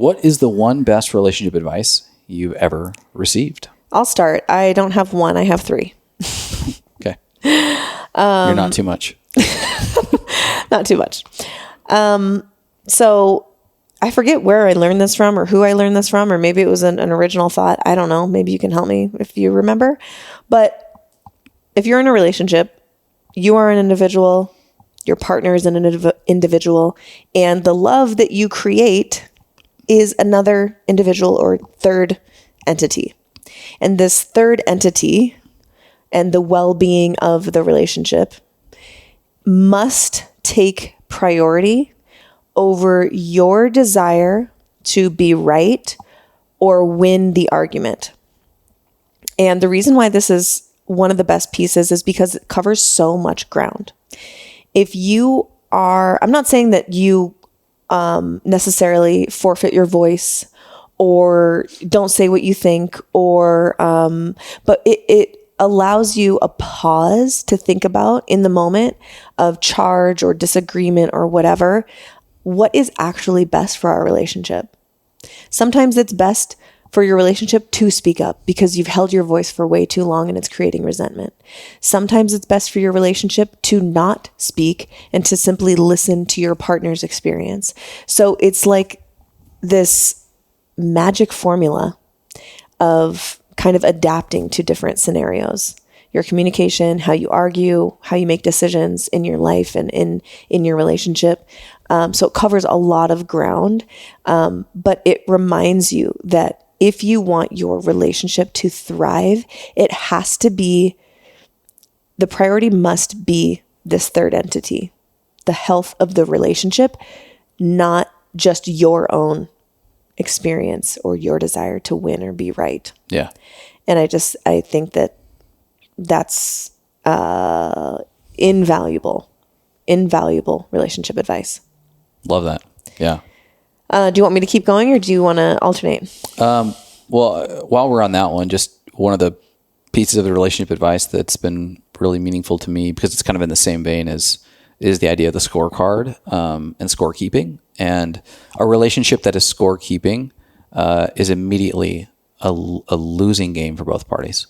What is the one best relationship advice you've ever received? I'll start. I don't have one. I have 3. Okay. You're not too much. Not too much. So I forget where I learned this from or who I learned this from, or maybe it was an original thought. I don't know. Maybe you can help me if you remember. But if you're in a relationship, you are an individual, your partner is an individual, and the love that you create is another individual or third entity. And this third entity and the well-being of the relationship must take priority over your desire to be right or win the argument. And the reason why this is one of the best pieces is because it covers so much ground. If you are, I'm not saying that you necessarily forfeit your voice or don't say what you think, or but it allows you a pause to think about in the moment of charge or disagreement or whatever, what is actually best for our relationship. Sometimes it's best for your relationship to speak up because you've held your voice for way too long and it's creating resentment. Sometimes it's best for your relationship to not speak and to simply listen to your partner's experience. So it's like this magic formula of kind of adapting to different scenarios. Your communication, how you argue, how you make decisions in your life and in your relationship. So it covers a lot of ground, but it reminds you that if you want your relationship to thrive, it has to be, the priority must be this third entity, the health of the relationship, not just your own experience or your desire to win or be right. Yeah. And I think that that's invaluable relationship advice. Love that. Yeah. Do you want me to keep going or do you want to alternate? Well, while we're on that one, just one of the pieces of the relationship advice that's been really meaningful to me, because it's kind of in the same vein as is the idea of the scorecard and scorekeeping. And a relationship that is scorekeeping is immediately a losing game for both parties.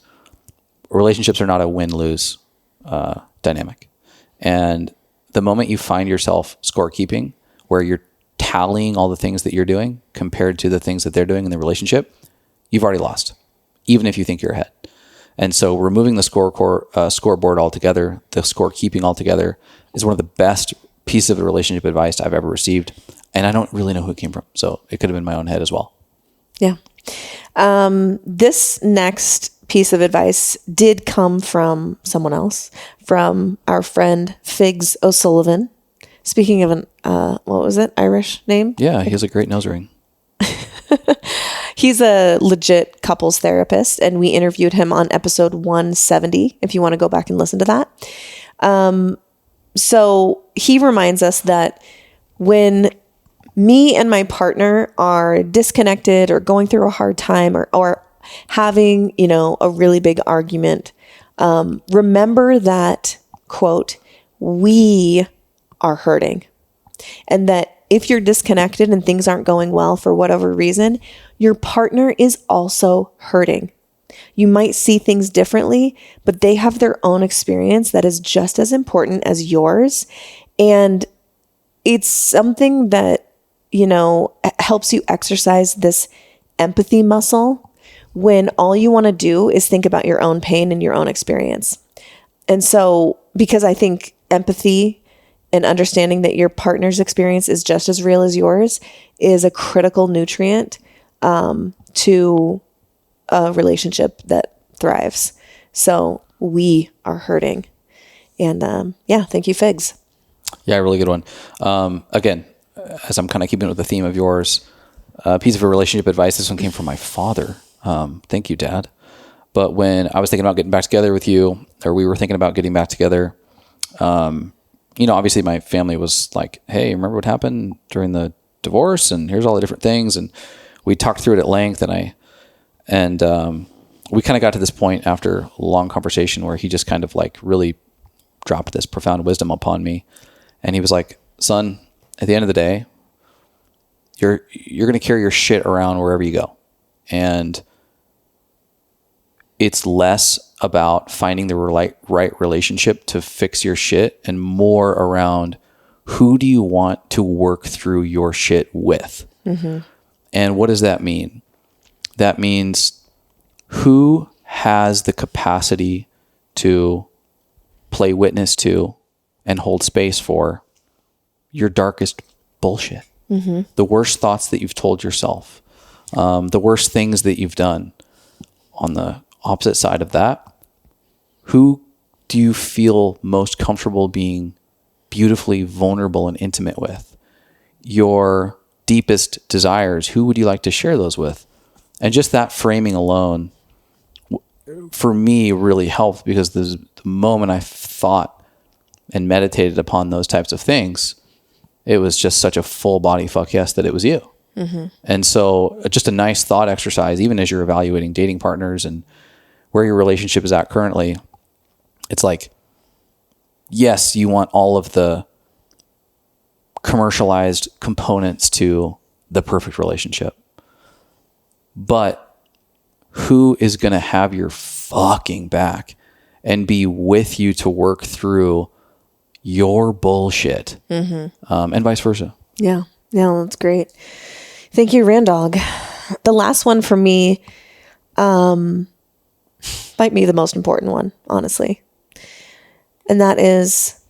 Relationships are not a win-lose dynamic. And the moment you find yourself scorekeeping, where you're tallying all the things that you're doing compared to the things that they're doing in the relationship, you've already lost, even if you think you're ahead. And so removing the scoreboard altogether, the scorekeeping altogether, is one of the best pieces of the relationship advice I've ever received. And I don't really know who it came from. So it could have been my own head as well. Yeah. This next piece of advice did come from someone else, from our friend Figs O'Sullivan. Speaking of an, what was it? Irish name? Yeah, he has a great nose ring. He's a legit couples therapist, and we interviewed him on episode 170, if you want to go back and listen to that. So he reminds us that when me and my partner are disconnected or going through a hard time or having, a really big argument, remember that, quote, we are hurting. And that if you're disconnected and things aren't going well for whatever reason, your partner is also hurting. You might see things differently, but they have their own experience that is just as important as yours. And it's something that, helps you exercise this empathy muscle when all you want to do is think about your own pain and your own experience. And so, because I think empathy and understanding that your partner's experience is just as real as yours is a critical nutrient to a relationship that thrives. So we are hurting. And thank you, Figs. Yeah, really good one. Again, as I'm kind of keeping with the theme of yours, a piece of a relationship advice, this one came from my father. Thank you, Dad. But when I was thinking about getting back together with you, or we were thinking about getting back together, obviously my family was like, hey, remember what happened during the divorce? And here's all the different things. And we talked through it at length. And we kind of got to this point after a long conversation where he just kind of like really dropped this profound wisdom upon me. And he was like, son, at the end of the day, you're going to carry your shit around wherever you go. And it's less about finding the right relationship to fix your shit and more around who do you want to work through your shit with? Mm-hmm. And what does that mean? That means who has the capacity to play witness to and hold space for your darkest bullshit, the worst thoughts that you've told yourself, the worst things that you've done. On the opposite side of that, who do you feel most comfortable being beautifully vulnerable and intimate with? Your deepest desires, who would you like to share those with? And just that framing alone, for me, really helped, because the moment I thought and meditated upon those types of things, it was just such a full body fuck yes that it was you. Mm-hmm. And so just a nice thought exercise, even as you're evaluating dating partners and where your relationship is at currently, it's like, yes, you want all of the commercialized components to the perfect relationship, but who is going to have your fucking back and be with you to work through your bullshit, and vice versa. Yeah. Yeah. That's great. Thank you, Randog. The last one for me, might be the most important one, honestly. And that is,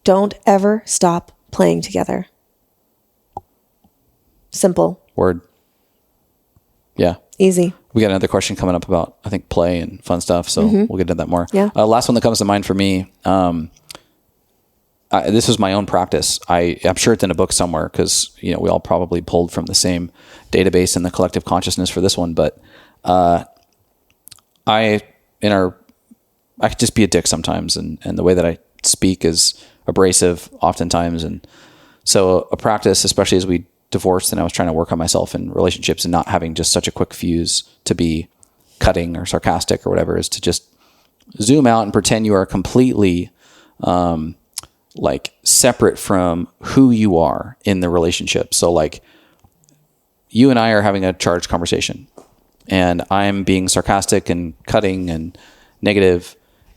don't ever stop playing together. Simple. Word. Yeah. Easy. We got another question coming up about, I think, play and fun stuff. So we'll get into that more. Yeah. Last one that comes to mind for me. This was my own practice. I'm sure it's in a book somewhere, because, we all probably pulled from the same database in the collective consciousness for this one. But I could just be a dick sometimes, and the way that I speak is abrasive oftentimes. And so a practice, especially as we divorced and I was trying to work on myself in relationships and not having just such a quick fuse to be cutting or sarcastic or whatever, is to just zoom out and pretend you are completely like separate from who you are in the relationship. So like, you and I are having a charged conversation, and I'm being sarcastic and cutting and negative.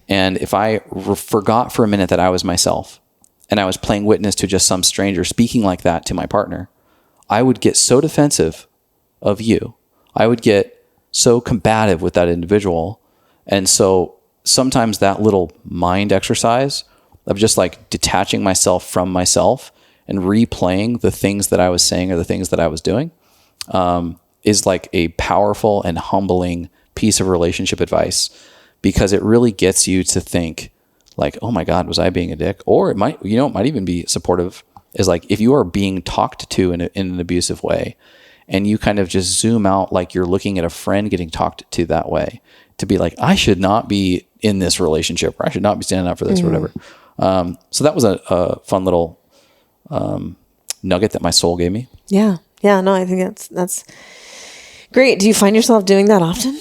And if I forgot for a minute that I was myself and I was playing witness to just some stranger speaking like that to my partner, I would get so defensive of you. I would get so combative with that individual. And so sometimes that little mind exercise of just like detaching myself from myself and replaying the things that I was saying or the things that I was doing, is like a powerful and humbling piece of relationship advice, because it really gets you to think like, oh my God, was I being a dick? Or it might, it might even be supportive, is like, if you are being talked to in an abusive way, and you kind of just zoom out, like you're looking at a friend getting talked to that way, to be like, I should not be in this relationship, or I should not be standing up for this, or whatever. So that was a fun little nugget that my soul gave me. Yeah. Yeah. No, I think that's great. Do you find yourself doing that often?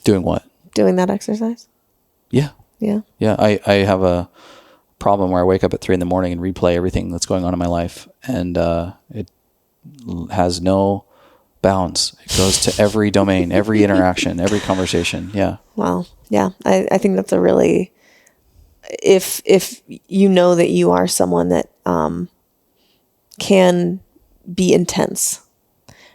Doing what? Doing that exercise? Yeah. Yeah. Yeah. I have a problem where I wake up at 3 a.m. and replay everything that's going on in my life. And it has no bounds. It goes to every domain, every interaction, every conversation. Yeah. Wow. Yeah. I think that's a really, if you know that you are someone that can be intense,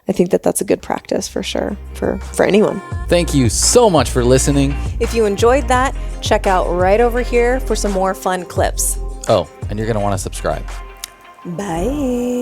I think that that's a good practice for sure for anyone. Thank you so much for listening. If you enjoyed that, check out right over here for some more fun clips. Oh, and you're going to want to subscribe. Bye.